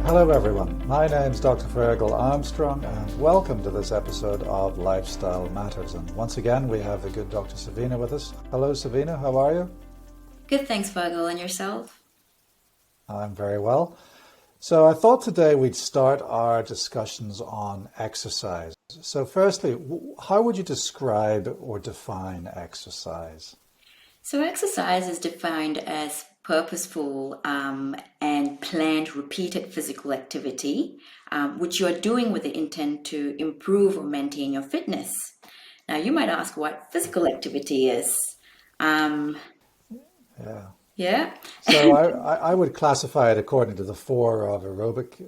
Hello everyone, my name's Dr. Fergal Armstrong and welcome to this episode of Lifestyle Matters. And once again we have the good Dr. Savina with us. Hello Savina, how are you? Good, thanks Fergal, and yourself? I'm very well. So I thought today we'd start our discussions on exercise. So firstly, how would you describe or define exercise? So exercise is defined as purposeful and planned repeated physical activity, which you are doing with the intent to improve or maintain your fitness. Now, you might ask what physical activity is. Yeah. Yeah. So I would classify it according to the four of aerobic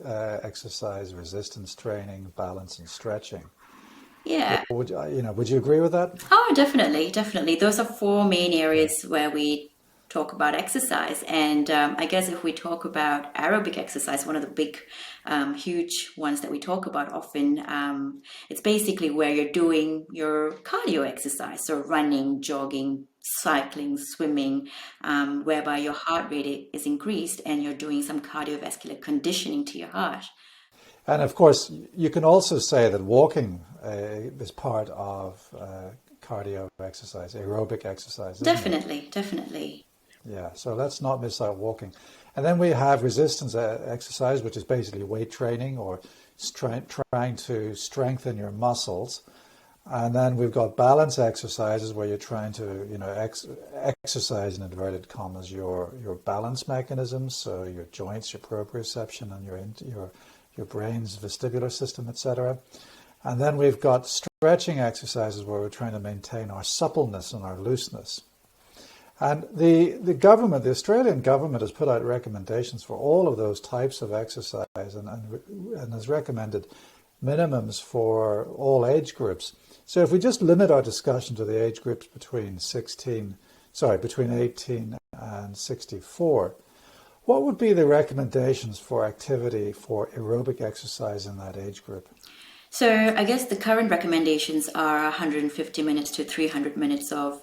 exercise, resistance training, balance, and stretching. Yeah. Would you agree with that? Oh, definitely. Those are four main areas where we talk about exercise. And I guess if we talk about aerobic exercise, one of the big, huge ones that we talk about often, it's basically where you're doing your cardio exercise. So running, jogging, cycling, swimming, whereby your heart rate is increased and you're doing some cardiovascular conditioning to your heart. And of course, you can also say that walking is part of cardio exercise, aerobic exercise, isn't it? Definitely. Yeah, so let's not miss out walking. And then we have resistance exercise, which is basically weight training or trying to strengthen your muscles. And then we've got balance exercises where you're trying to, exercise in inverted commas your balance mechanisms, so your joints, your proprioception, and your brain's vestibular system, etc. And then we've got stretching exercises where we're trying to maintain our suppleness and our looseness. And the government, the Australian government, has put out recommendations for all of those types of exercise and has recommended minimums for all age groups. So if we just limit our discussion to the age groups between 18 and 64, what would be the recommendations for activity for aerobic exercise in that age group? So I guess the current recommendations are 150 minutes to 300 minutes of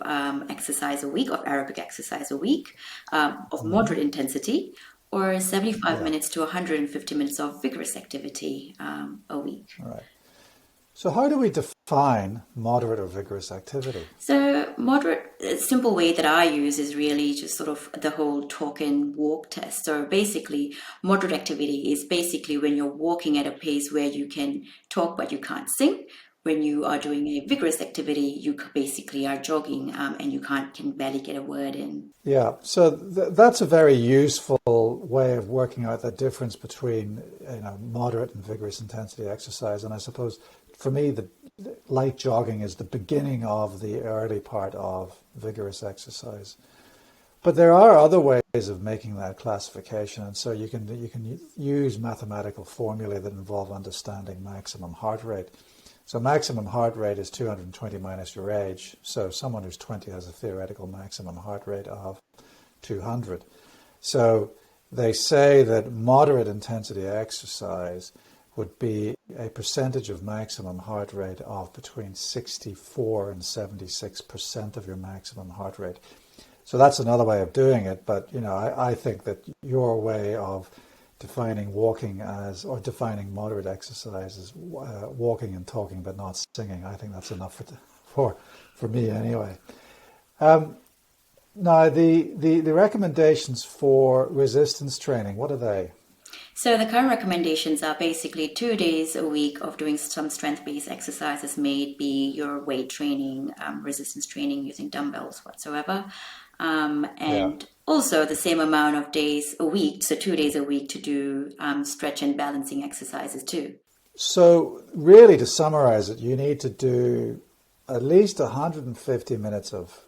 exercise a week, of aerobic exercise a week, of moderate intensity, or 75 minutes to 150 minutes of vigorous activity a week. All right. So how do we define moderate or vigorous activity? So moderate, a simple way that I use is really just sort of the whole talk and walk test. So basically, moderate activity is basically when you're walking at a pace where you can talk but you can't sing. When you are doing a vigorous activity, you basically are jogging and you can barely get a word in. Yeah, so that's a very useful way of working out the difference between moderate and vigorous intensity exercise. And I suppose for me, the light jogging is the beginning of the early part of vigorous exercise. But there are other ways of making that classification, and so you can use mathematical formulae that involve understanding maximum heart rate. So maximum heart rate is 220 minus your age. So someone who's 20 has a theoretical maximum heart rate of 200. So they say that moderate intensity exercise would be a percentage of maximum heart rate of between 64 and 76% of your maximum heart rate. So that's another way of doing it. But, I think that your way of defining walking or defining moderate exercise as walking and talking but not singing, I think that's enough for me anyway. Now, the recommendations for resistance training, what are they? So the current recommendations are basically 2 days a week of doing some strength-based exercises, may it be your weight training, resistance training using dumbbells whatsoever. And also the same amount of days a week, so 2 days a week to do stretch and balancing exercises too. So really, to summarize it, you need to do at least 150 minutes of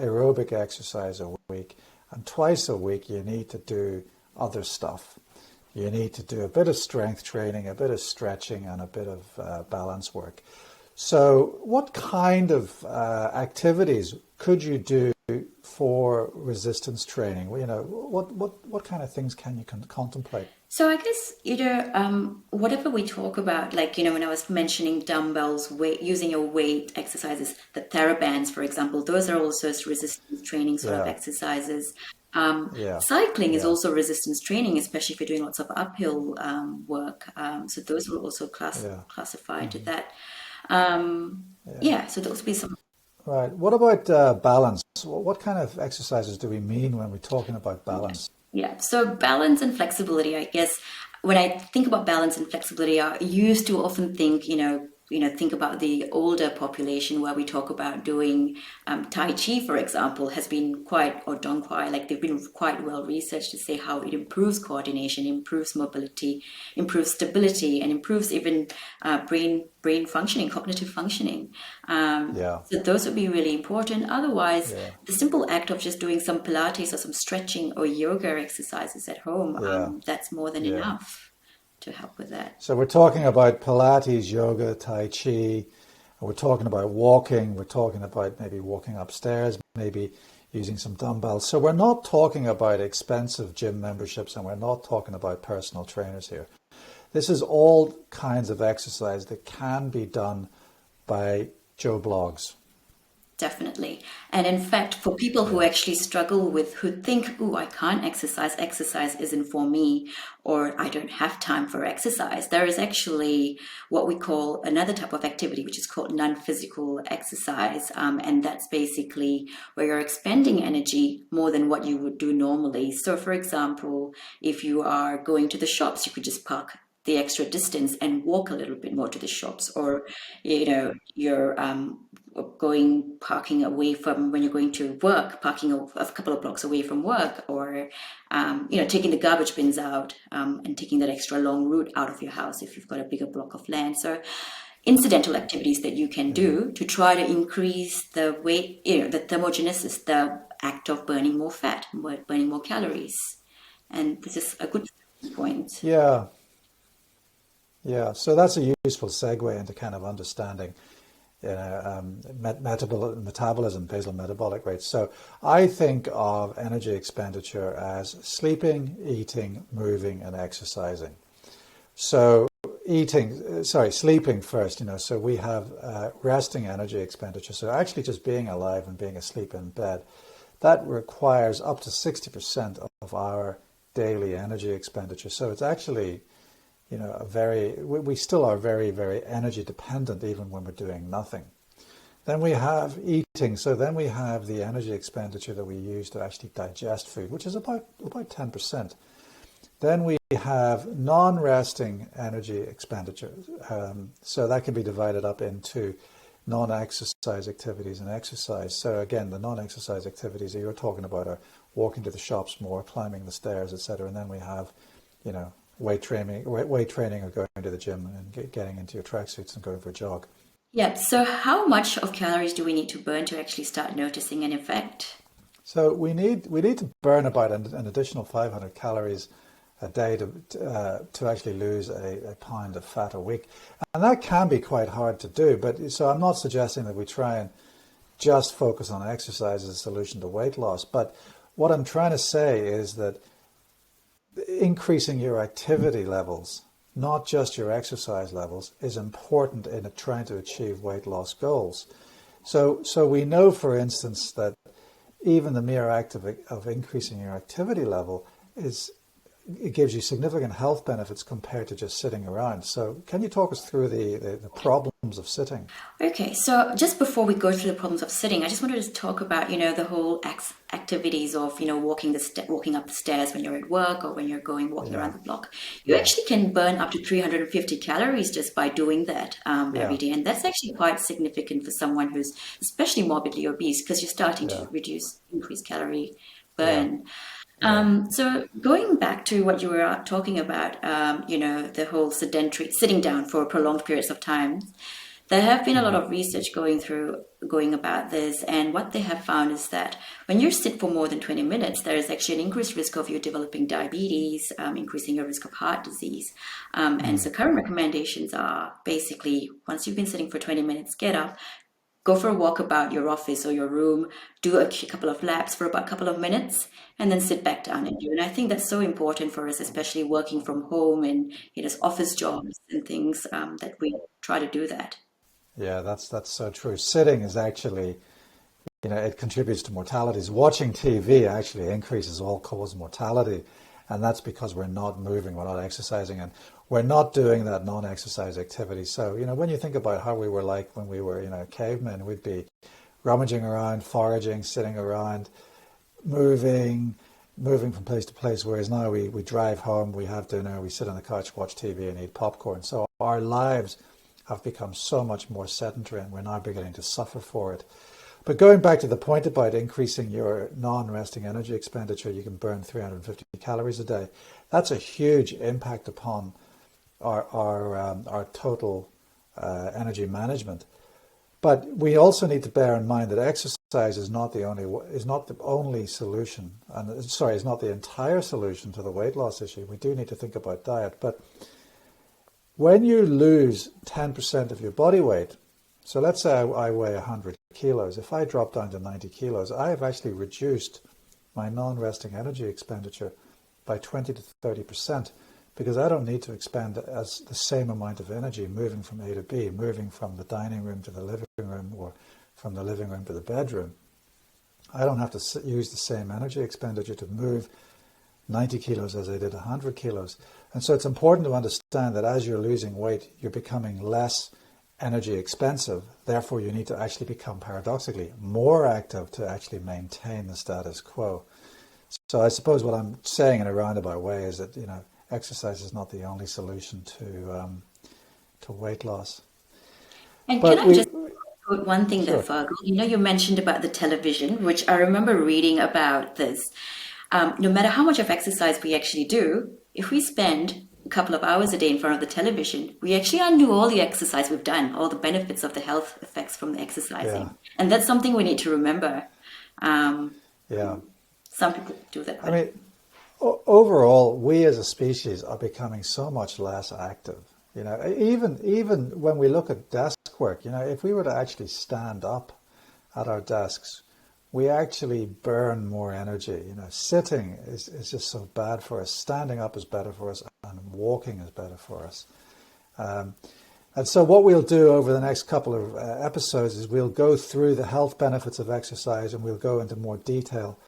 aerobic exercise a week, and twice a week you need to do other stuff. You need to do a bit of strength training, a bit of stretching, and a bit of balance work. So what kind of activities could you do for resistance training? What kind of things can you contemplate? So I guess, whatever we talk about, like, when I was mentioning dumbbells, using your weight exercises, the TheraBands, for example, those are also resistance training sort of exercises. Yeah. Cycling is Yeah. also resistance training, especially if you're doing lots of uphill work. So those will also Yeah. classify into Hmm. that. Um, Yeah. yeah, so those will be some. Right. What about balance? What kind of exercises do we mean when we're talking about balance? Yeah, so balance and flexibility, I guess when I think about balance and flexibility, I used to often think, think about the older population where we talk about doing Tai Chi, for example, has been quite, or Dong Quai, like they've been quite well researched to say how it improves coordination, improves mobility, improves stability, and improves even brain functioning, cognitive functioning. Yeah. So those would be really important. Otherwise, Yeah. the simple act of just doing some Pilates or some stretching or yoga exercises at home, Yeah. that's more than Yeah. enough to help with that. So we're talking about Pilates, yoga, Tai Chi, and we're talking about walking, we're talking about maybe walking upstairs, maybe using some dumbbells. So we're not talking about expensive gym memberships and we're not talking about personal trainers here. This is all kinds of exercise that can be done by Joe Blogs. Definitely. And in fact, for people who Yeah. actually struggle with, who think, oh, I can't exercise isn't for me, or I don't have time for exercise, there is actually what we call another type of activity, which is called non physical exercise. And that's basically where you're expending energy more than what you would do normally. So, for example, if you are going to the shops, you could just park the extra distance and walk a little bit more to the shops, or you're going parking away from when you're going to work, parking a couple of blocks away from work, or taking the garbage bins out, and taking that extra long route out of your house if you've got a bigger block of land. So incidental activities that you can Yeah. do to try to increase the weight, the thermogenesis, the act of burning more fat, burning more calories. And this is a good point. Yeah. Yeah. So that's a useful segue into kind of understanding metabolism, basal metabolic rates. So I think of energy expenditure as sleeping, eating, moving, and exercising. So sleeping first, so we have resting energy expenditure. So actually just being alive and being asleep in bed, that requires up to 60% of our daily energy expenditure. So it's actually we still are very, very energy dependent even when we're doing nothing. Then we have eating. So then we have the energy expenditure that we use to actually digest food, which is about 10%. Then we have non-resting energy expenditure. So that can be divided up into non-exercise activities and exercise. So again, the non-exercise activities that you're talking about are walking to the shops more, climbing the stairs, etc. And then we have, weight training or going to the gym and getting into your tracksuits and going for a jog. Yeah. So how much of calories do we need to burn to actually start noticing an effect? So we need to burn about an additional 500 calories a day to actually lose a pound of fat a week, and that can be quite hard to do. But so I'm not suggesting that we try and just focus on exercise as a solution to weight loss. But what I'm trying to say is that increasing your activity levels, not just your exercise levels, is important in trying to achieve weight loss goals. So we know, for instance, that even the mere act of increasing your activity level it gives you significant health benefits compared to just sitting around. So can you talk us through the problems of sitting? Okay, so just before we go through the problems of sitting, I just wanted to talk about, the whole activities of, walking up the stairs when you're at work or when you're walking Yeah, around the block. You yeah, actually can burn up to 350 calories just by doing that every yeah, day. And that's actually quite significant for someone who's especially morbidly obese, because you're starting yeah, to increase calorie yeah, burn. yeah. So going back to what you were talking about, the whole sedentary sitting down for prolonged periods of time, there have been a lot Mm, of research going about this, and what they have found is that when you sit for more than 20 minutes, there is actually an increased risk of you developing diabetes, increasing your risk of heart disease. And mm. so current recommendations are basically once you've been sitting for 20 minutes, get up, go for a walk about your office or your room, do a couple of laps for about a couple of minutes, and then sit back down and do. And I think that's so important for us, especially working from home and office jobs and things, that we try to do that. Yeah, that's so true. Sitting is actually it contributes to mortalities. Watching TV actually increases all-cause mortality, and that's because we're not moving, we're not exercising, and we're not doing that non-exercise activity. So, when you think about how we were like when we were, cavemen, we'd be rummaging around, foraging, sitting around, moving from place to place, whereas now we drive home, we have dinner, we sit on the couch, watch TV and eat popcorn. So our lives have become so much more sedentary, and we're now beginning to suffer for it. But going back to the point about increasing your non-resting energy expenditure, you can burn 350 calories a day. That's a huge impact upon our total energy management. But we also need to bear in mind that exercise is not the only solution, and is not the entire solution to the weight loss issue. We do need to think about diet. But when you lose 10% of your body weight, so let's say I weigh 100 kilos. If I drop down to 90 kilos, I have actually reduced my non-resting energy expenditure by 20 to 30%, because I don't need to expend the same amount of energy moving from A to B, moving from the dining room to the living room, or from the living room to the bedroom. I don't have to use the same energy expenditure to move 90 kilos as I did 100 kilos. And so it's important to understand that as you're losing weight, you're becoming less energy expensive. Therefore, you need to actually become, paradoxically, more active to actually maintain the status quo. So I suppose what I'm saying in a roundabout way is that, exercise is not the only solution to weight loss. And can I just put one thing there, Fergal? You mentioned about the television, which I remember reading about this. No matter how much of exercise we actually do, if we spend a couple of hours a day in front of the television, we actually undo all the exercise we've done, all the benefits of the health effects from the exercising. Yeah. And that's something we need to remember. Some people do that. Overall, we as a species are becoming so much less active. Even when we look at desk work, if we were to actually stand up at our desks, we actually burn more energy. Sitting is just so bad for us. Standing up is better for us, and walking is better for us. And so what we'll do over the next couple of episodes is we'll go through the health benefits of exercise, and we'll go into more detail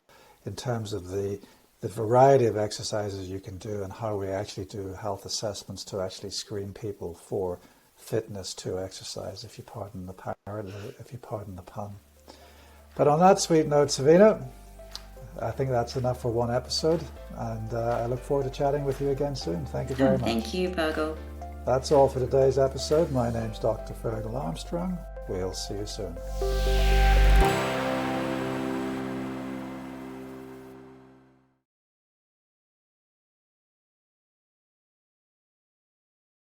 in terms of the variety of exercises you can do and how we actually do health assessments to actually screen people for fitness to exercise, if you pardon the pun. But on that sweet note, Savina, I think that's enough for one episode, and I look forward to chatting with you again soon. Thank you very much. Thank you, Fergal. That's all for today's episode. My name's Dr. Fergal Armstrong. We'll see you soon.